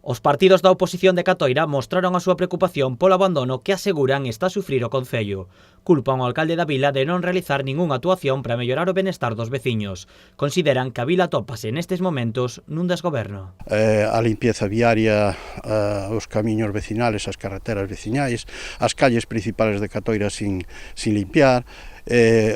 Os partidos da oposición de Catoira mostraron a súa preocupación polo abandono que aseguran está a sufrir o concello. Culpan ao alcalde da vila de non realizar ningunha actuación para mellorar o benestar dos veciños. Consideran que a vila tópase nestes momentos nun desgoberno. A limpieza viaria, os camiños vecinales, as carreteras veciñais, as calles principales de Catoira sin limpiar,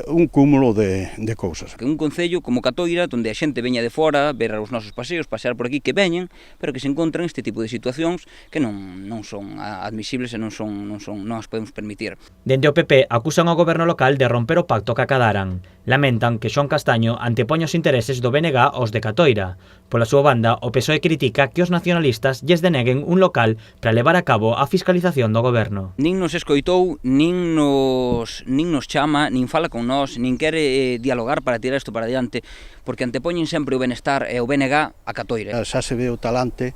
un cúmulo de cousas. Un concello como Catoira, onde a xente veña de fora, ver os nosos paseos, pasear por aquí, que veñen, pero que se encontran este tipo de situacións que non son admisibles e non as podemos permitir. Dende o PP acusan ao goberno local de romper o pacto que acadaran. Lamentan que Xoán Castaño antepoña os intereses do BNG aos de Catoira. Pola súa banda, o PSOE critica que os nacionalistas lles deneguen un local para levar a cabo a fiscalización do goberno. Nin nos escoitou, nin nos chama, nin fala con nós, nin quere dialogar para tirar isto para diante, porque antepoñen sempre o benestar e o BNG a Catoira. Xa se ve o talante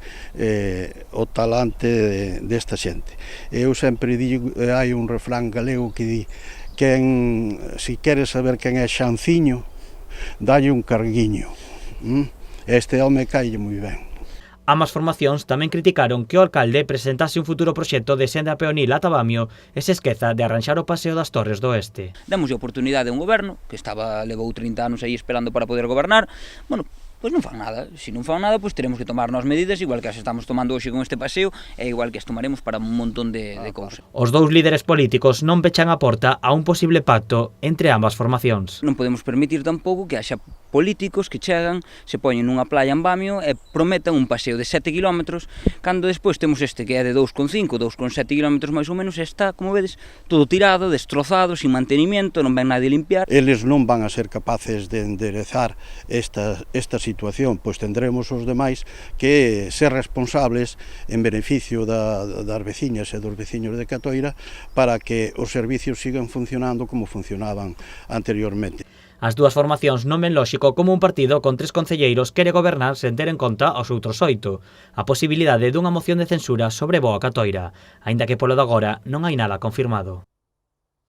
desta xente. Eu sempre digo, hai un refrán galego que di: si queres saber quen é Xanciño, dalle un carguiño. Este home caille moi ben. Ambas formacións tamén criticaron que o alcalde presentase un futuro proxecto de senda peonil ata Bamio e se esqueza de arranxar o paseo das Torres do Oeste. Demos a oportunidade a un goberno que levou 30 anos aí esperando para poder gobernar. Pois non fan nada. Se non fan nada, pois teremos que tomar nós medidas, igual que as estamos tomando hoxe con este paseo, e igual que as tomaremos para un montón de cousas. Os dous líderes políticos non pechan a porta a un posible pacto entre ambas formacións. Non podemos permitir tampouco que haxa políticos que chegan, se poñen nunha playa en Bamio e prometan un paseo de 7 km, cando despois temos este que é de 2,5, 2,7 km máis ou menos, e está, como vedes, todo tirado, destrozado, sin mantenimiento, non ven nadie limpiar. Eles non van a ser capaces de enderezar esta situación, pois tendremos os demais que ser responsables en beneficio das veciñas e dos veciños de Catoira para que os servicios sigan funcionando como funcionaban anteriormente. As dúas formacións non ven lóxico como un partido con 3 concelleiros quere gobernar sen ter en conta os outros 8, a posibilidade dunha moción de censura sobrevoa Catoira, aínda que polo de agora non hai nada confirmado.